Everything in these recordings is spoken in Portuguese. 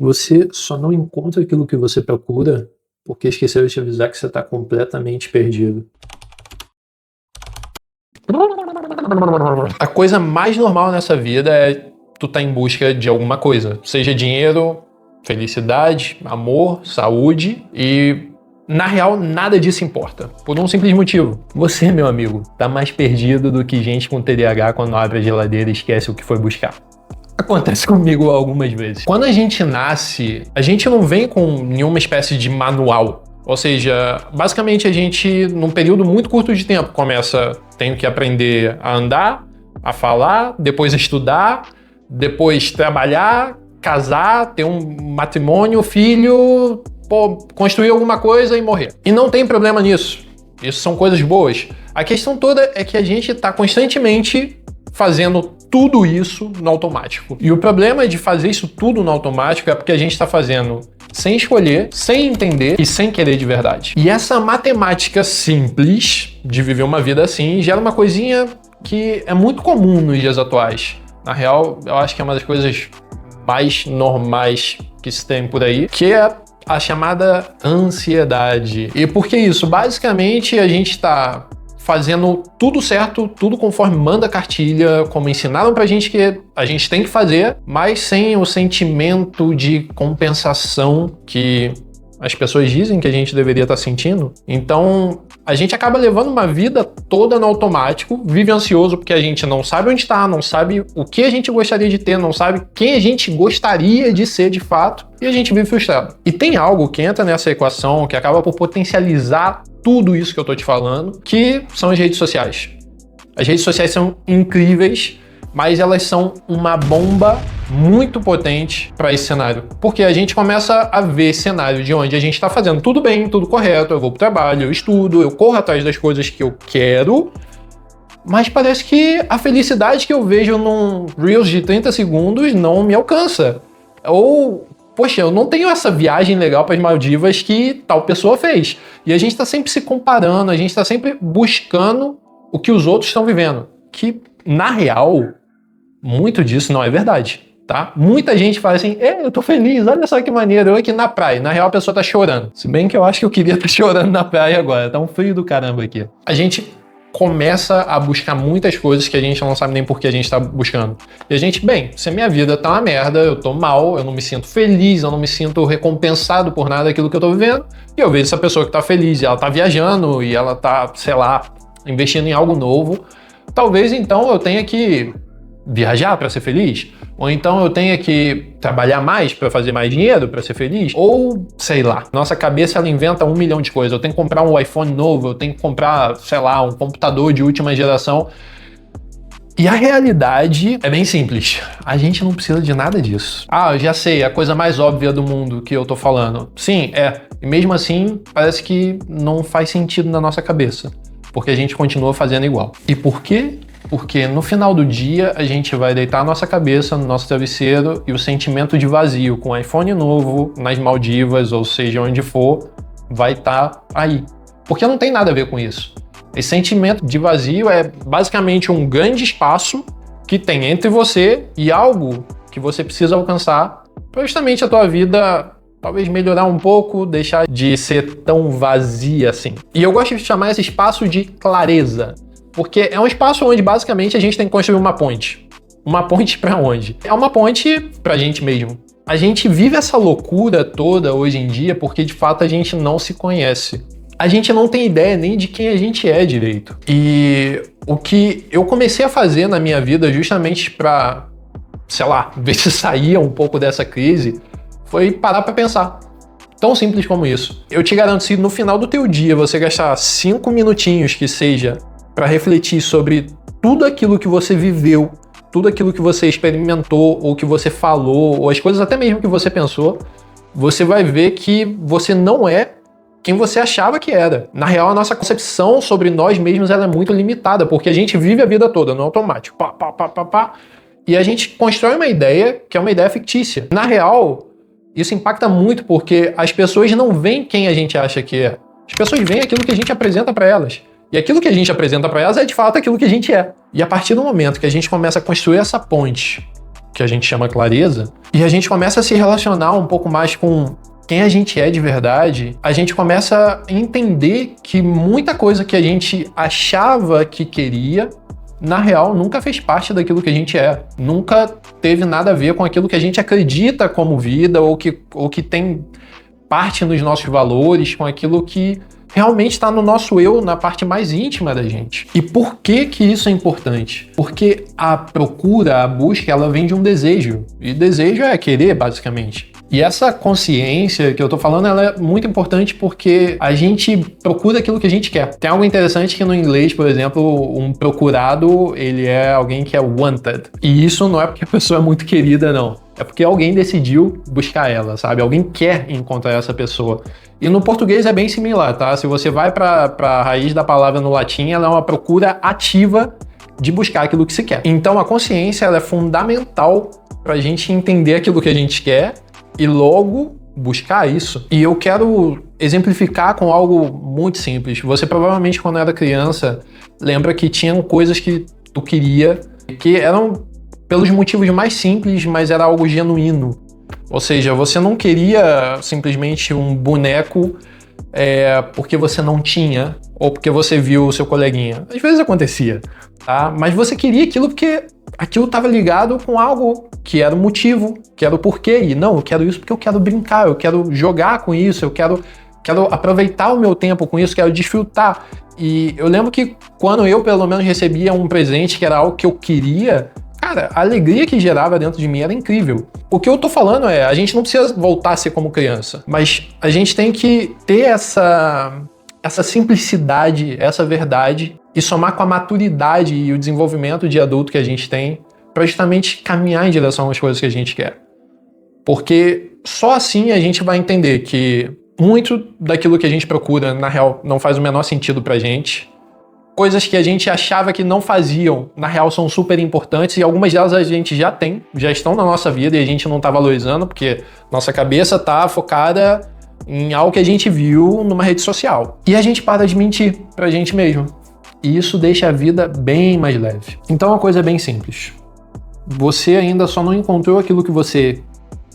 Você só não encontra aquilo que você procura porque esqueceu de te avisar que você está completamente perdido. A coisa mais normal nessa vida é tu tá em busca de alguma coisa, seja dinheiro, felicidade, amor, saúde e na real nada disso importa, por um simples motivo. Você, meu amigo, tá mais perdido do que gente com TDAH quando abre a geladeira e esquece o que foi buscar. Acontece comigo algumas vezes. Quando a gente nasce, a gente não vem com nenhuma espécie de manual. Ou seja, basicamente a gente, num período muito curto de tempo, tenho que aprender a andar, a falar, depois a estudar, depois trabalhar, casar, ter um matrimônio, filho, construir alguma coisa e morrer. E não tem problema nisso. Isso são coisas boas. A questão toda é que a gente está constantemente fazendo tudo isso no automático. E o problema de fazer isso tudo no automático é porque a gente está fazendo sem escolher, sem entender e sem querer de verdade. E essa matemática simples de viver uma vida assim gera uma coisinha que é muito comum nos dias atuais. Na real, eu acho que é uma das coisas mais normais que se tem por aí, que é a chamada ansiedade. E por que isso? Basicamente, a gente está fazendo tudo certo, tudo conforme manda a cartilha, como ensinaram pra gente que a gente tem que fazer, mas sem o sentimento de compensação que as pessoas dizem que a gente deveria estar sentindo. Então, a gente acaba levando uma vida toda no automático, vive ansioso porque a gente não sabe onde está, não sabe o que a gente gostaria de ter, não sabe quem a gente gostaria de ser de fato, e a gente vive frustrado. E tem algo que entra nessa equação que acaba por potencializar tudo isso que eu tô te falando, que são as redes sociais. As redes sociais são incríveis, mas elas são uma bomba muito potente para esse cenário. Porque a gente começa a ver cenário de onde a gente está fazendo tudo bem, tudo correto, eu vou pro trabalho, eu estudo, eu corro atrás das coisas que eu quero, mas parece que a felicidade que eu vejo num Reels de 30 segundos não me alcança. Ou, poxa, eu não tenho essa viagem legal para as Maldivas que tal pessoa fez. E a gente está sempre se comparando, a gente está sempre buscando o que os outros estão vivendo. Que, na real, muito disso não é verdade, tá? Muita gente fala assim, eu tô feliz, olha só que maneiro, eu aqui na praia. Na real, a pessoa tá chorando. Se bem que eu acho que eu queria estar chorando na praia agora, tá um frio do caramba aqui. A gente começa a buscar muitas coisas que a gente não sabe nem por que a gente tá buscando. E a gente, se a minha vida tá uma merda, eu tô mal, eu não me sinto feliz, eu não me sinto recompensado por nada daquilo que eu tô vivendo, e eu vejo essa pessoa que tá feliz, e ela tá viajando, e ela tá, sei lá, investindo em algo novo, talvez então eu tenha que viajar para ser feliz, ou então eu tenha que trabalhar mais para fazer mais dinheiro para ser feliz, ou sei lá, nossa cabeça ela inventa 1 milhão de coisas, eu tenho que comprar um iPhone novo, eu tenho que comprar, sei lá, um computador de última geração. E a realidade é bem simples, a gente não precisa de nada disso. Eu já sei, a coisa mais óbvia do mundo que eu tô falando. Sim, e mesmo assim parece que não faz sentido na nossa cabeça, porque a gente continua fazendo igual. E por quê? Porque no final do dia a gente vai deitar a nossa cabeça no nosso travesseiro e o sentimento de vazio com o iPhone novo, nas Maldivas, ou seja, onde for, vai estar aí. Porque não tem nada a ver com isso. Esse sentimento de vazio é basicamente um grande espaço que tem entre você e algo que você precisa alcançar para justamente a tua vida talvez melhorar um pouco, deixar de ser tão vazia assim. E eu gosto de chamar esse espaço de clareza. Porque é um espaço onde basicamente a gente tem que construir uma ponte. Uma ponte para onde? É uma ponte pra gente mesmo. A gente vive essa loucura toda hoje em dia porque de fato a gente não se conhece. A gente não tem ideia nem de quem a gente é direito. E o que eu comecei a fazer na minha vida justamente pra, sei lá, ver se saía um pouco dessa crise, foi parar pra pensar. Tão simples como isso. Eu te garanto, se no final do teu dia você gastar 5 minutinhos que seja para refletir sobre tudo aquilo que você viveu, tudo aquilo que você experimentou, ou que você falou, ou as coisas até mesmo que você pensou, você vai ver que você não é quem você achava que era. Na real, a nossa concepção sobre nós mesmos ela é muito limitada, porque a gente vive a vida toda no automático. E a gente constrói uma ideia que é uma ideia fictícia. Na real, isso impacta muito porque as pessoas não veem quem a gente acha que é. As pessoas veem aquilo que a gente apresenta para elas. E aquilo que a gente apresenta para elas é de fato aquilo que a gente é. E a partir do momento que a gente começa a construir essa ponte que a gente chama clareza, e a gente começa a se relacionar um pouco mais com quem a gente é de verdade, a gente começa a entender que muita coisa que a gente achava que queria, na real, nunca fez parte daquilo que a gente é. Nunca teve nada a ver com aquilo que a gente acredita como vida ou que tem parte nos nossos valores, com aquilo que realmente está no nosso eu, na parte mais íntima da gente. E por que que isso é importante? Porque a procura, a busca, ela vem de um desejo. E desejo é querer, basicamente. E essa consciência que eu tô falando, ela é muito importante porque a gente procura aquilo que a gente quer. Tem algo interessante que no inglês, por exemplo, um procurado, ele é alguém que é wanted. E isso não é porque a pessoa é muito querida, não. É porque alguém decidiu buscar ela, sabe? Alguém quer encontrar essa pessoa. E no português é bem similar, tá? Se você vai para a raiz da palavra no latim, ela é uma procura ativa de buscar aquilo que se quer. Então a consciência, ela é fundamental para a gente entender aquilo que a gente quer e logo buscar isso. E eu quero exemplificar com algo muito simples. Você provavelmente, quando era criança, lembra que tinham coisas que tu queria que eram pelos motivos mais simples, mas era algo genuíno. Ou seja, você não queria simplesmente um boneco porque você não tinha ou porque você viu o seu coleguinha. Às vezes acontecia, tá? Mas você queria aquilo porque aquilo estava ligado com algo que era o motivo, que era o porquê. E não, eu quero isso porque eu quero brincar, eu quero jogar com isso, eu quero aproveitar o meu tempo com isso, quero desfrutar. E eu lembro que quando eu, pelo menos, recebia um presente que era algo que eu queria, cara, a alegria que gerava dentro de mim era incrível. O que eu tô falando é, a gente não precisa voltar a ser como criança, mas a gente tem que ter essa simplicidade, essa verdade e somar com a maturidade e o desenvolvimento de adulto que a gente tem para justamente caminhar em direção às coisas que a gente quer. Porque só assim a gente vai entender que muito daquilo que a gente procura, na real, não faz o menor sentido pra gente. Coisas que a gente achava que não faziam, na real, são super importantes e algumas delas a gente já tem, já estão na nossa vida e a gente não tá valorizando porque nossa cabeça tá focada em algo que a gente viu numa rede social. E a gente para de mentir pra gente mesmo. E isso deixa a vida bem mais leve. Então a coisa é bem simples. Você ainda só não encontrou aquilo que você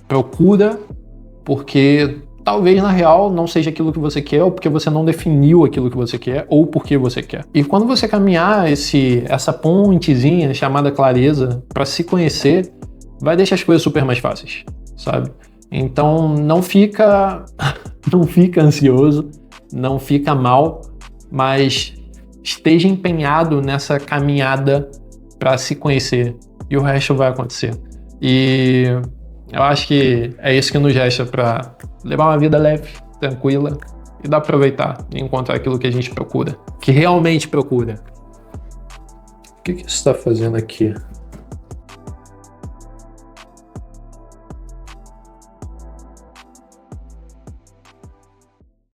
procura porque talvez na real não seja aquilo que você quer ou porque você não definiu aquilo que você quer ou porque você quer. E quando você caminhar essa pontezinha chamada clareza para se conhecer, vai deixar as coisas super mais fáceis, sabe? Então não fica ansioso, não fica mal, mas esteja empenhado nessa caminhada para se conhecer e o resto vai acontecer. E eu acho que é isso que nos resta para levar uma vida leve, tranquila e dá para aproveitar e encontrar aquilo que a gente procura, que realmente procura. O que você está fazendo aqui?